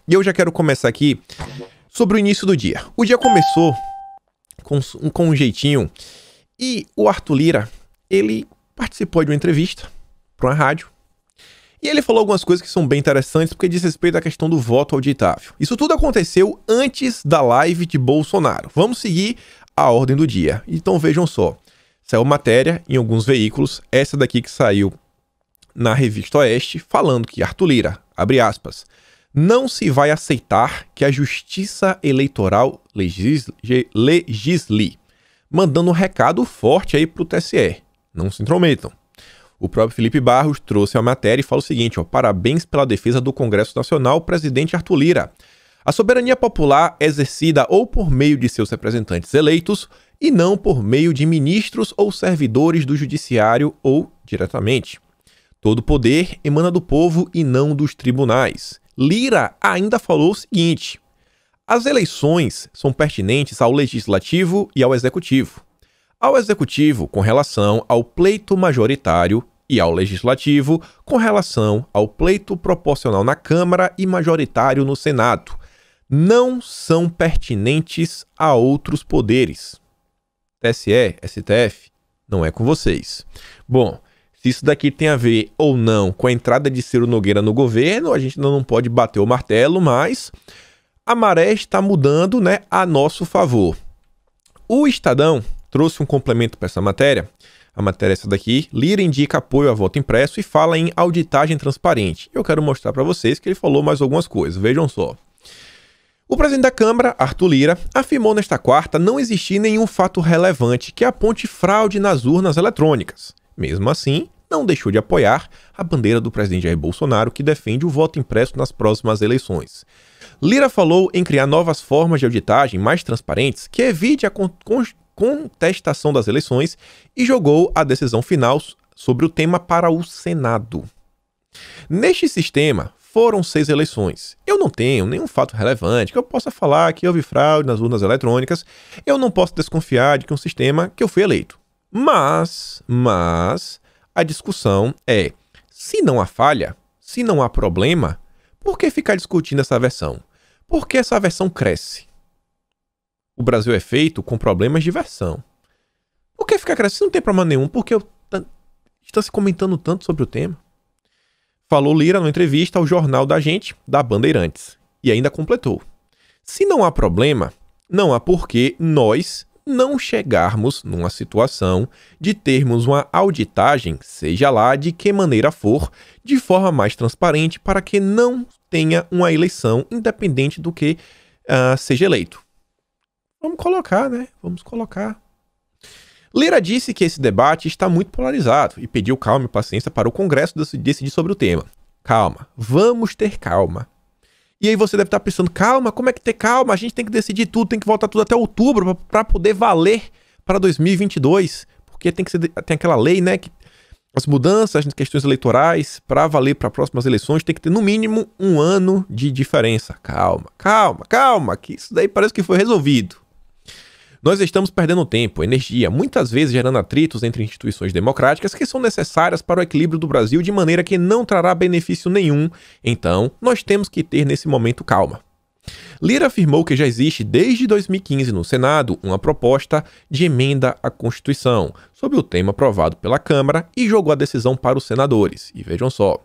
E eu já quero começar aqui sobre o início do dia. O dia começou com um jeitinho e o Arthur Lira, ele participou de uma entrevista para uma rádio e ele falou algumas coisas que são bem interessantes porque diz respeito à questão do voto auditável. Isso tudo aconteceu antes da live de Bolsonaro. Vamos seguir a ordem do dia. Então vejam só, saiu matéria em alguns veículos, essa daqui que saiu na Revista Oeste, falando que Arthur Lira, abre aspas, não se vai aceitar que a Justiça Eleitoral legisle, mandando um recado forte aí pro TSE. Não se intrometam. O próprio Felipe Barros trouxe a matéria e fala o seguinte, ó, parabéns pela defesa do Congresso Nacional, presidente Arthur Lira. A soberania popular é exercida ou por meio de seus representantes eleitos e não por meio de ministros ou servidores do judiciário ou diretamente. Todo poder emana do povo e não dos tribunais. Lira ainda falou o seguinte, as eleições são pertinentes ao legislativo e ao executivo. Ao executivo com relação ao pleito majoritário e ao legislativo com relação ao pleito proporcional na Câmara e majoritário no Senado. Não são pertinentes a outros poderes. TSE, STF, não é com vocês. Bom, se isso daqui tem a ver ou não com a entrada de Ciro Nogueira no governo, a gente não pode bater o martelo, mas a maré está mudando, né, a nosso favor. O Estadão trouxe um complemento para essa matéria. A matéria é essa daqui. Lira indica apoio a voto impresso e fala em auditagem transparente. Eu quero mostrar para vocês que ele falou mais algumas coisas. Vejam só. O presidente da Câmara, Arthur Lira, afirmou nesta quarta não existir nenhum fato relevante que aponte fraude nas urnas eletrônicas. Mesmo assim, não deixou de apoiar a bandeira do presidente Jair Bolsonaro, que defende o voto impresso nas próximas eleições. Lira falou em criar novas formas de auditagem mais transparentes que evite a contestação das eleições e jogou a decisão final sobre o tema para o Senado. Neste sistema, foram 6 eleições. Eu não tenho nenhum fato relevante que eu possa falar que houve fraude nas urnas eletrônicas. Eu não posso desconfiar de que um sistema que eu fui eleito. Mas a discussão é, se não há falha, se não há problema, por que ficar discutindo essa versão? Por que essa versão cresce? O Brasil é feito com problemas de versão. Por que ficar crescendo? Não tem problema nenhum, porque está se comentando tanto sobre o tema. Falou Lira numa entrevista ao jornal da gente, da Bandeirantes. E ainda completou. Se não há problema, não há por que nós não chegarmos numa situação de termos uma auditagem, seja lá de que maneira for, de forma mais transparente para que não tenha uma eleição independente do que seja eleito. Vamos colocar, né? Vamos colocar. Lira disse que esse debate está muito polarizado e pediu calma e paciência para o Congresso decidir sobre o tema. Calma, vamos ter calma. E aí você deve estar pensando, calma, como é que ter calma? A gente tem que decidir tudo, tem que voltar tudo até outubro para poder valer para 2022. Porque tem aquela lei, né, que as mudanças nas questões eleitorais para valer para próximas eleições tem que ter no mínimo 1 ano de diferença. Calma, que isso daí parece que foi resolvido. Nós estamos perdendo tempo, energia, muitas vezes gerando atritos entre instituições democráticas que são necessárias para o equilíbrio do Brasil de maneira que não trará benefício nenhum. Então, nós temos que ter nesse momento calma. Lira afirmou que já existe desde 2015 no Senado uma proposta de emenda à Constituição sobre o tema aprovado pela Câmara e jogou a decisão para os senadores. E vejam só.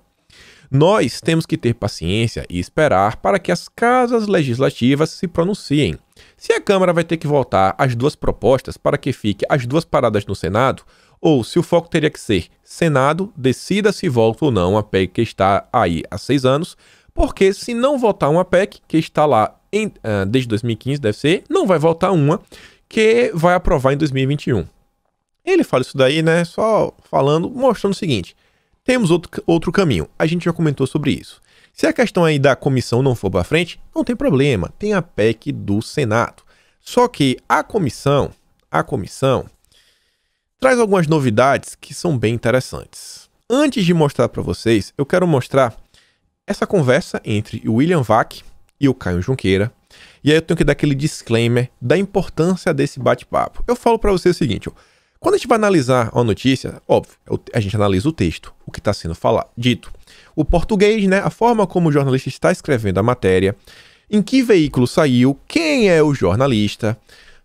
Nós temos que ter paciência e esperar para que as casas legislativas se pronunciem. Se a Câmara vai ter que votar as 2 propostas para que fique as 2 paradas no Senado, ou se o foco teria que ser Senado, decida se volta ou não a PEC que está aí há 6 anos, porque se não votar uma PEC que está lá desde 2015, deve ser, não vai votar uma que vai aprovar em 2021. Ele fala isso daí, né, só falando, mostrando o seguinte, temos outro caminho, a gente já comentou sobre isso. Se a questão aí da comissão não for para frente, não tem problema, tem a PEC do Senado. Só que a comissão traz algumas novidades que são bem interessantes. Antes de mostrar para vocês, eu quero mostrar essa conversa entre o William Vac e o Caio Junqueira. E aí eu tenho que dar aquele disclaimer da importância desse bate-papo. Eu falo para vocês o seguinte, ó, Quando a gente vai analisar uma notícia, óbvio, a gente analisa o texto, o que está sendo dito. O português, né, a forma como o jornalista está escrevendo a matéria, em que veículo saiu, quem é o jornalista.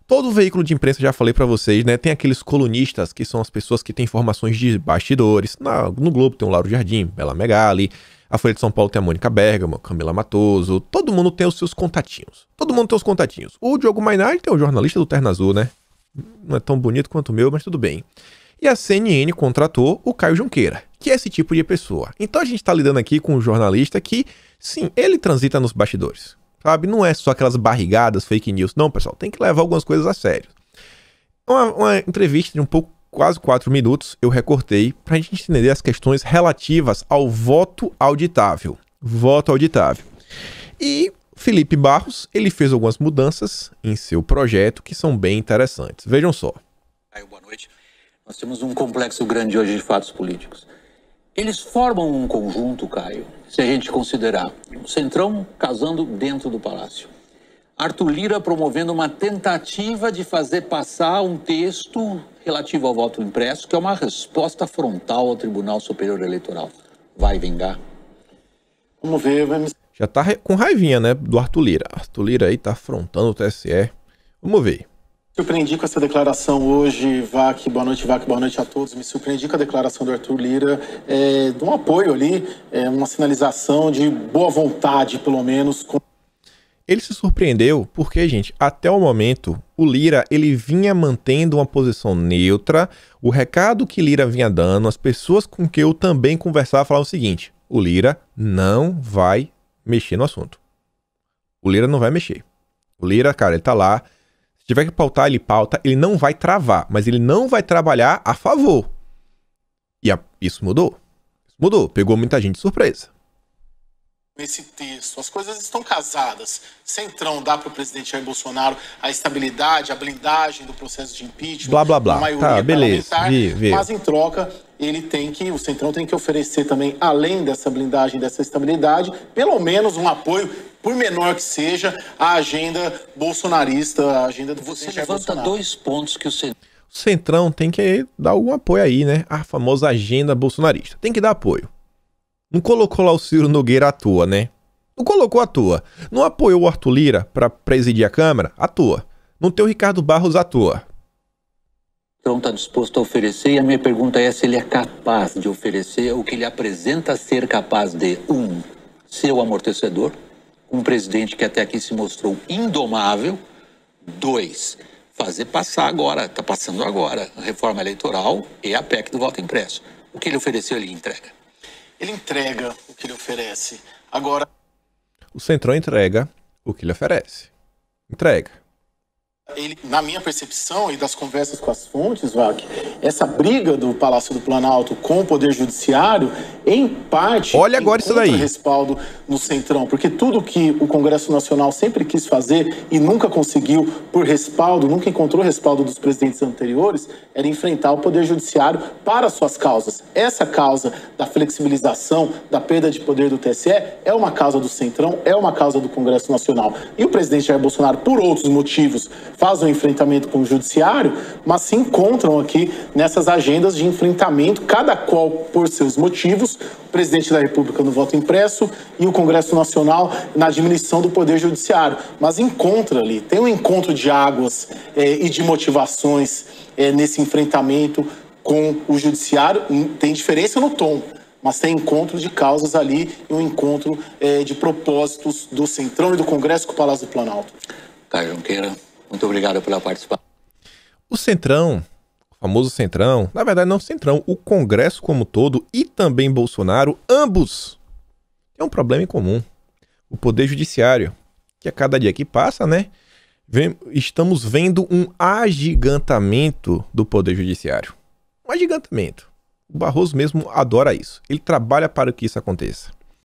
Todo veículo de imprensa, já falei para vocês, né, tem aqueles colunistas, que são as pessoas que têm informações de bastidores. No Globo tem o Lauro Jardim, Bela Megali, a Folha de São Paulo tem a Mônica Bergamo, Camila Matoso, todo mundo tem os seus contatinhos. Todo mundo tem os contatinhos. O Diogo Mainardi tem o jornalista do Terno Azul, né? Não é tão bonito quanto o meu, mas tudo bem. E a CNN contratou o Caio Junqueira, que é esse tipo de pessoa. Então a gente está lidando aqui com um jornalista que, sim, ele transita nos bastidores, sabe? Não é só aquelas barrigadas, fake news. Não, pessoal, tem que levar algumas coisas a sério. Uma entrevista de quase 4 minutos, eu recortei para a gente entender as questões relativas ao voto auditável. Voto auditável. E Felipe Barros, ele fez algumas mudanças em seu projeto que são bem interessantes. Vejam só. Boa noite. Nós temos um complexo grande hoje de fatos políticos. Eles formam um conjunto, Caio, se a gente considerar o Centrão casando dentro do Palácio. Arthur Lira promovendo uma tentativa de fazer passar um texto relativo ao voto impresso, que é uma resposta frontal ao Tribunal Superior Eleitoral. Vai vingar? Vamos ver, Já tá com raivinha, né, do Arthur Lira. Arthur Lira aí tá afrontando o TSE. Vamos ver. Me surpreendi com essa declaração hoje, Vac, boa noite a todos. Me surpreendi com a declaração do Arthur Lira, de um apoio ali, uma sinalização de boa vontade, pelo menos. Ele se surpreendeu porque, gente, até o momento, o Lira, ele vinha mantendo uma posição neutra. O recado que Lira vinha dando, as pessoas com que eu também conversava falavam o seguinte: o Lira não vai mexer no assunto. O Lira não vai mexer. O Lira, cara, ele tá lá. Se tiver que pautar, ele pauta. Ele não vai travar, mas ele não vai trabalhar a favor. E isso mudou. Isso mudou. Pegou muita gente de surpresa. Nesse texto, as coisas estão casadas. Centrão dá para o presidente Jair Bolsonaro a estabilidade, a blindagem do processo de impeachment, blá blá blá. Maioria tá, beleza. Mas em troca, o Centrão tem que oferecer também, além dessa blindagem, dessa estabilidade, pelo menos um apoio, por menor que seja, à agenda bolsonarista, a agenda do Você presidente Jair levanta Bolsonaro. 2 pontos que o Centrão tem que dar algum apoio aí, né? A famosa agenda bolsonarista. Tem que dar apoio. Não colocou lá o Ciro Nogueira à toa, né? Não colocou à toa. Não apoiou o Arthur Lira para presidir a Câmara? À toa. Não tem o Ricardo Barros à toa. Centrão está disposto a oferecer, e a minha pergunta é se ele é capaz de oferecer o que ele apresenta ser capaz de, ser o amortecedor, um presidente que até aqui se mostrou indomável, 2, fazer passar agora, está passando agora, a reforma eleitoral e a PEC do voto impresso. O que ele ofereceu, ele entrega. Ele entrega o que ele oferece. Agora, o Centrão entrega o que ele oferece. Entrega. Ele, na minha percepção e das conversas com as fontes, Vac, essa briga do Palácio do Planalto com o Poder Judiciário, em parte, olha agora isso daí, respaldo no Centrão, porque tudo que o Congresso Nacional sempre quis fazer e nunca conseguiu por respaldo, nunca encontrou respaldo dos presidentes anteriores, era enfrentar o Poder Judiciário para suas causas. Essa causa da flexibilização, da perda de poder do TSE, é uma causa do Centrão, é uma causa do Congresso Nacional. E o presidente Jair Bolsonaro, por outros motivos, faz um enfrentamento com o Judiciário, mas se encontram aqui nessas agendas de enfrentamento, cada qual por seus motivos, o presidente da República no voto impresso e o Congresso Nacional na diminuição do Poder Judiciário. Mas encontra ali, tem um encontro de águas e de motivações nesse enfrentamento com o Judiciário. Tem diferença no tom, mas tem encontro de causas ali e um encontro de propósitos do Centrão e do Congresso com o Palácio do Planalto. Caio Junqueira, muito obrigado pela participação. O Centrão, o famoso Centrão, na verdade não o Centrão, o Congresso como todo e também Bolsonaro, ambos têm um problema em comum. O Poder Judiciário, que a cada dia que passa, né, estamos vendo um agigantamento do Poder Judiciário. Um agigantamento. O Barroso mesmo adora isso. Ele trabalha para que isso aconteça.